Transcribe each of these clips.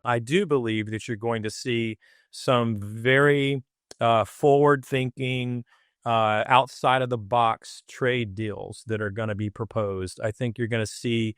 I do believe that you're going to see some very forward-thinking, outside of the box trade deals that are going to be proposed. I think you're going to see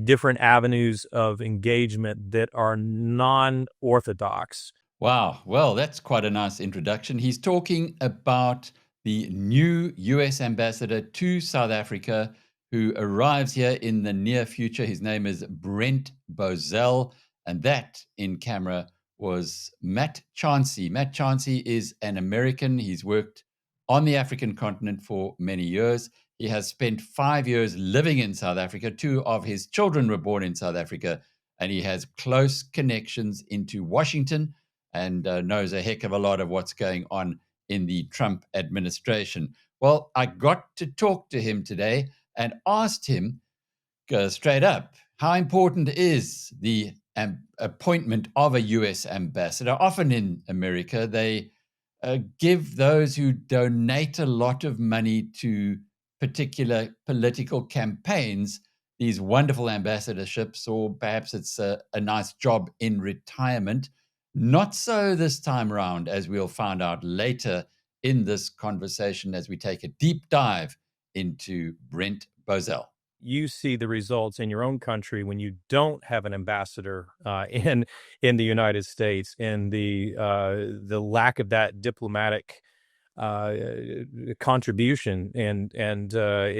different avenues of engagement that are non-orthodox. Wow. Well, that's quite a nice introduction. He's talking about the new US ambassador to South Africa who arrives here in the near future. His name is Brent Bozell, and that in camera was Matt Chancey. Matt Chancey is an American. He's worked on the African continent for many years. He has spent 5 years living in South Africa. 2 of his children were born in South Africa, and he has close connections into Washington and knows a heck of a lot of what's going on in the Trump administration. Well, I got to talk to him today and asked him straight up, how important is the appointment of a US ambassador? Often in America, they give those who donate a lot of money to particular political campaigns these wonderful ambassadorships, or perhaps it's a nice job in retirement. Not so this time around, as we'll find out later in this conversation as we take a deep dive into Brent Bozell. You see the results in your own country when you don't have an ambassador in the United States, and the lack of that diplomatic contribution, and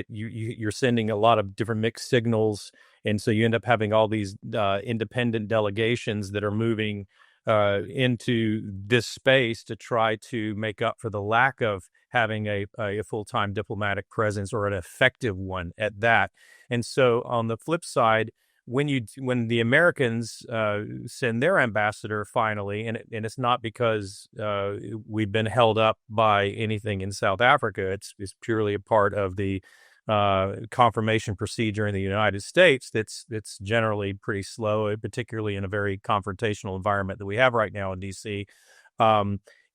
you're sending a lot of different mixed signals, and so you end up having all these independent delegations that are moving into this space to try to make up for the lack of having a full-time diplomatic presence, or an effective one at that. And so on the flip side, when the Americans send their ambassador finally, and it's not because we've been held up by anything in South Africa, it's purely a part of the confirmation procedure in the United States that's generally pretty slow, particularly in a very confrontational environment that we have right now in DC.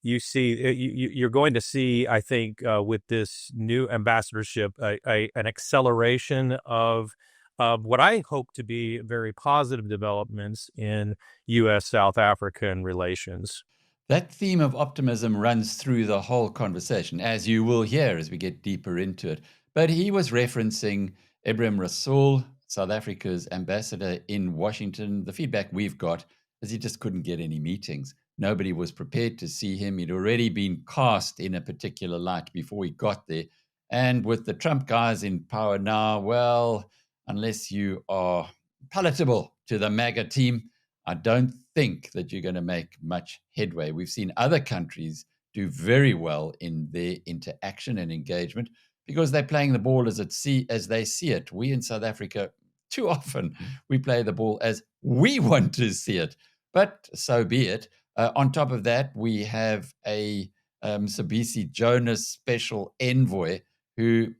You're going to see, I think, with this new ambassadorship, an acceleration of what I hope to be very positive developments in U.S.-South African relations. That theme of optimism runs through the whole conversation, as you will hear as we get deeper into it. But he was referencing Ebrahim Rasool, South Africa's ambassador in Washington. The feedback we've got is he just couldn't get any meetings. Nobody was prepared to see him. He'd already been cast in a particular light before he got there. And with the Trump guys in power now, well, unless you are palatable to the MAGA team, I don't think that you're going to make much headway. We've seen other countries do very well in their interaction and engagement because they're playing the ball as they see it. We in South Africa, too often, we play the ball as we want to see it. But so be it. On top of that, we have a Sabisi Jonas special envoy who,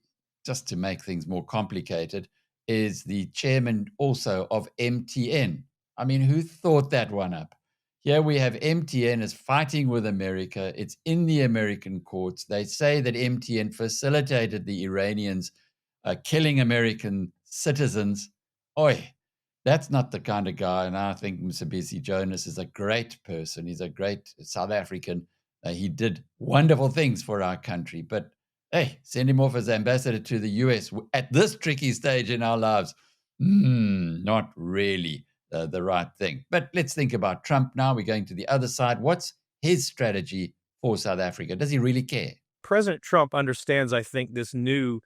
just to make things more complicated, is the chairman also of MTN. I mean, who thought that one up? Here we have MTN is fighting with America. It's in the American courts. They say that MTN facilitated the Iranians killing American citizens. Oi, that's not the kind of guy. And I think Mcebisi Jonas is a great person. He's a great South African. He did wonderful things for our country. But hey, send him off as ambassador to the US at this tricky stage in our lives. Not really the right thing. But let's think about Trump now. We're going to the other side. What's his strategy for South Africa? Does he really care? President Trump understands, I think, this new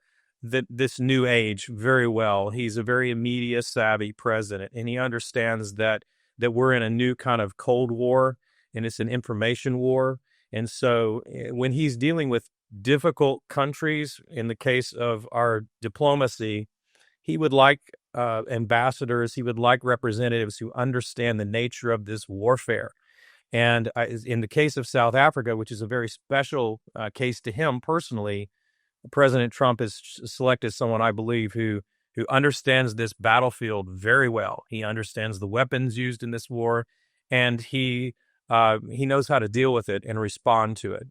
age very well. He's a very media savvy president, and he understands that we're in a new kind of Cold War, and it's an information war. And so when he's dealing with difficult countries, in the case of our diplomacy, he would like ambassadors, he would like representatives who understand the nature of this warfare. And in the case of South Africa, which is a very special case to him personally, President Trump has selected someone, I believe, who understands this battlefield very well. He understands the weapons used in this war, and he knows how to deal with it and respond to it.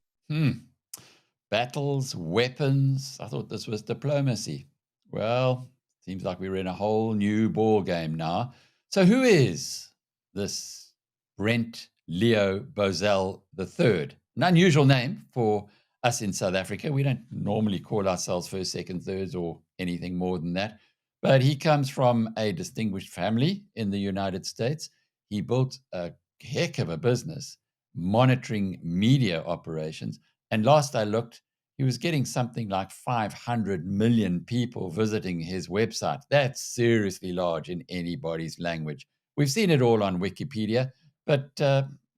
Battles, weapons. I thought this was diplomacy. Well, seems like we're in a whole new ball game now. So who is this Brent Leo Bozell III. An unusual name for us in South Africa. We don't normally call ourselves first, second, thirds, or anything more than that. But he comes from a distinguished family in the United States. He built a heck of a business monitoring media operations. And last I looked, he was getting something like 500 million people visiting his website. That's seriously large in anybody's language. We've seen it all on Wikipedia, but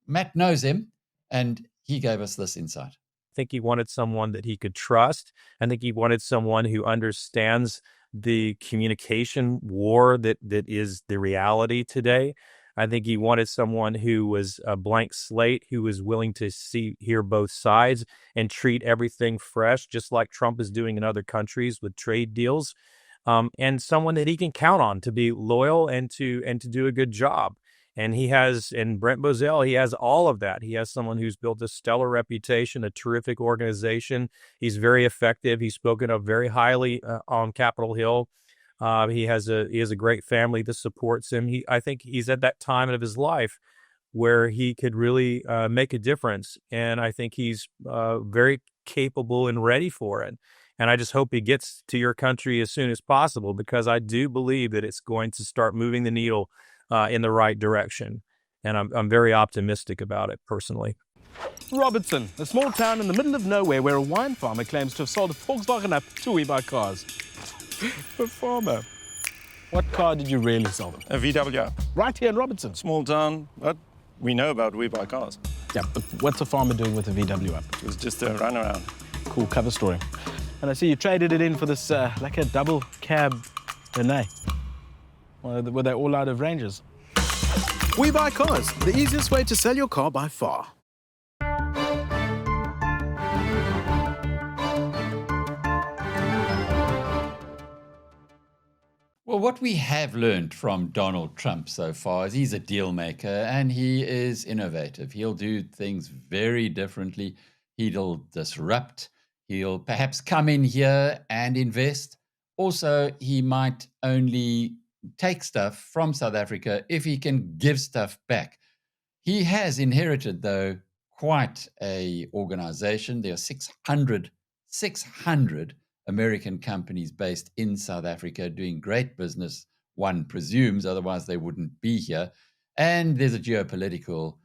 Matt knows him, and he gave us this insight. I think he wanted someone that he could trust. I think he wanted someone who understands the communication war that is the reality today. I think he wanted someone who was a blank slate, who was willing to hear both sides and treat everything fresh, just like Trump is doing in other countries with trade deals, and someone that he can count on to be loyal and to do a good job. And Brent Bozell, he has all of that. He has someone who's built a stellar reputation, a terrific organization. He's very effective. He's spoken of very highly on Capitol Hill. He has a great family that supports him. I think he's at that time of his life where he could really make a difference. And I think he's very capable and ready for it. And I just hope he gets to your country as soon as possible, because I do believe that it's going to start moving the needle in the right direction. And I'm very optimistic about it personally. Robertson, a small town in the middle of nowhere where a wine farmer claims to have sold a Volkswagen up to WeBuyCars. A farmer. What car did you really sell them? A VW. Right here in Robertson. Small town, but we know about WeBuyCars. Yeah, but what's a farmer doing with a VW up? It was just a runaround. Cool cover story. And I see you traded it in for this, like a double cab Renault. Were they all out of ranges? WeBuyCars, the easiest way to sell your car by far. Well, what we have learned from Donald Trump so far is he's a deal maker and he is innovative. He'll do things very differently. He'll disrupt. He'll perhaps come in here and invest. Also, he might only take stuff from South Africa if he can give stuff back. He has inherited, though, quite a organization. There are 600 American companies based in South Africa doing great business, one presumes, otherwise they wouldn't be here. And there's a geopolitical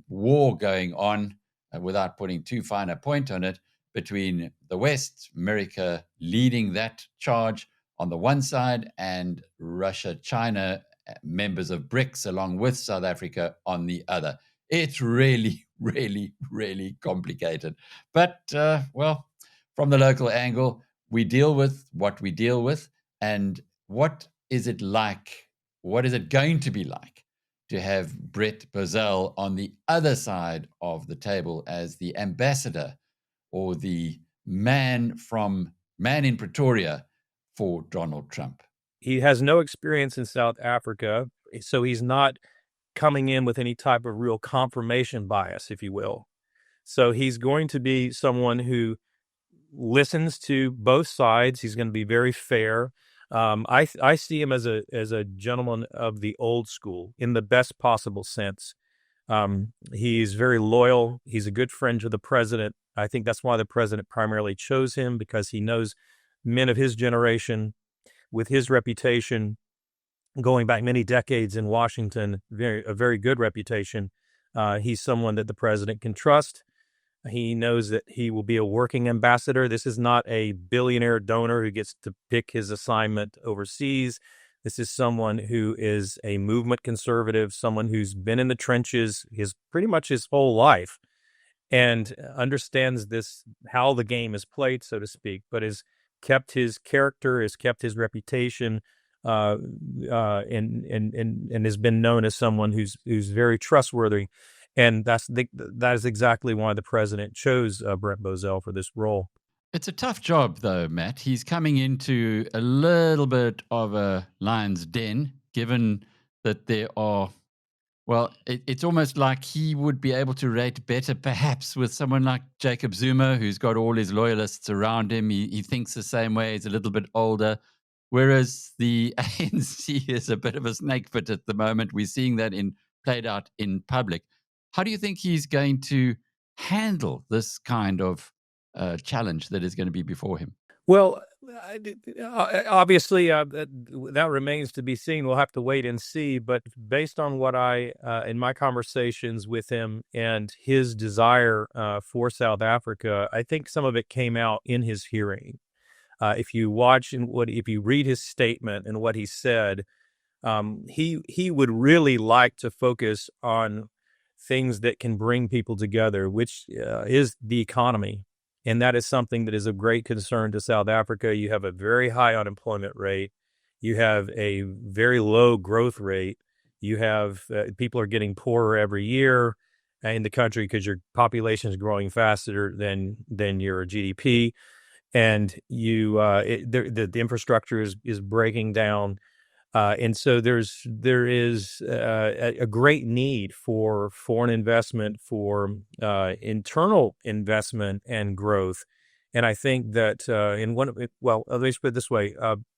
war going on, without putting too fine a point on it, between the West, America leading that charge on the one side, and Russia, China, members of BRICS, along with South Africa on the other. It's really, really, really complicated. But, well, from the local angle, we deal with what we deal with. And what is it like? What is it going to be like to have Brent Bozell on the other side of the table as the ambassador or the man in Pretoria for Donald Trump? He has no experience in South Africa, so he's not coming in with any type of real confirmation bias, if you will. So he's going to be someone who listens to both sides. He's going to be very fair. I see him as a gentleman of the old school in the best possible sense. He's very loyal. He's a good friend to the president. I think that's why the president primarily chose him, because he knows men of his generation with his reputation going back many decades in Washington, a very good reputation. He's someone that the president can trust. He knows that he will be a working ambassador. This is not a billionaire donor who gets to pick his assignment overseas. This is someone who is a movement conservative, someone who's been in the trenches pretty much his whole life, and understands how the game is played, so to speak, but has kept his character, has kept his reputation, and has been known as someone who's very trustworthy. And that is exactly why the president chose Brent Bozell for this role. It's a tough job, though, Matt. He's coming into a little bit of a lion's den, given that there are, well, it's almost like he would be able to rate better, perhaps, with someone like Jacob Zuma, who's got all his loyalists around him. He thinks the same way. He's a little bit older. Whereas the ANC is a bit of a snake pit at the moment. We're seeing that in played out in public. How do you think he's going to handle this kind of challenge that is going to be before him? Well, obviously, that remains to be seen. We'll have to wait and see. But based on what in my conversations with him and his desire for South Africa, I think some of it came out in his hearing. If you watch if you read his statement and what he said, he would really like to focus on things that can bring people together, which is the economy. And that is something that is of great concern to South Africa. You have a very high unemployment rate. You have a very low growth rate. You have people are getting poorer every year in the country because your population is growing faster than your GDP, and the infrastructure is breaking down. And so there is a great need for foreign investment, for internal investment and growth. And I think that let me put it this way: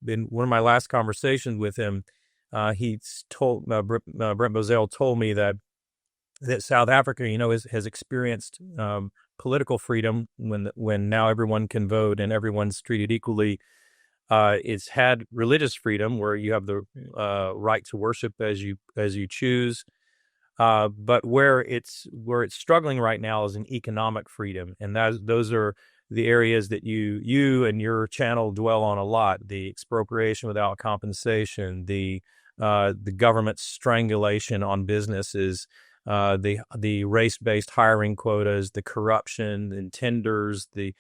in one of my last conversations with him, Brent Bozell told me that South Africa, has experienced political freedom when now everyone can vote and everyone's treated equally. It's had religious freedom where you have the right to worship as you choose, but where it's struggling right now is an economic freedom, and those are the areas that you and your channel dwell on a lot: the expropriation without compensation, the government strangulation on businesses, the race-based hiring quotas, the corruption and tenders, the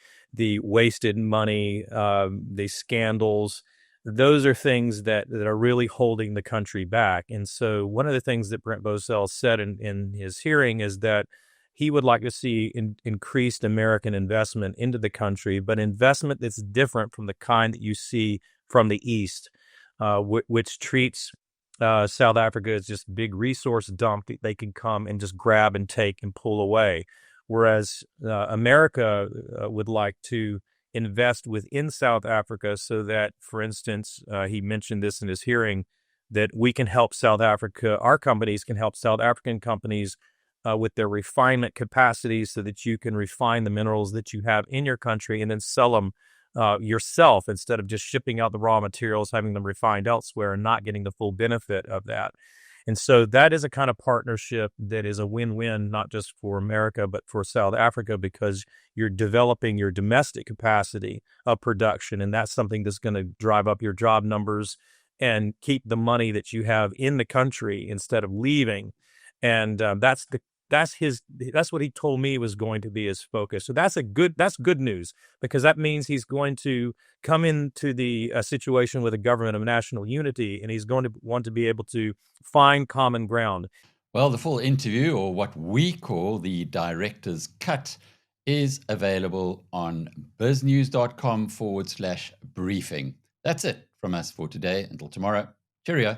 wasted money, the scandals. Those are things that are really holding the country back. And so one of the things that Brent Bozell said in his hearing is that he would like to see increased American investment into the country, but investment that's different from the kind that you see from the East, which treats South Africa as just a big resource dump that they can come and just grab and take and pull away. Whereas America would like to invest within South Africa so that, for instance, he mentioned this in his hearing, that we can help South Africa, our companies can help South African companies with their refinement capacities so that you can refine the minerals that you have in your country and then sell them yourself instead of just shipping out the raw materials, having them refined elsewhere and not getting the full benefit of that. And so that is a kind of partnership that is a win-win, not just for America, but for South Africa, because you're developing your domestic capacity of production. And that's something that's going to drive up your job numbers and keep the money that you have in the country instead of leaving. And that's what he told me was going to be his focus. So that's good news, because that means he's going to come into the situation with a government of national unity, and he's going to want to be able to find common ground. Well, the full interview, or what we call the director's cut, is available on biznews.com/briefing. That's it from us for today. Until tomorrow. Cheerio.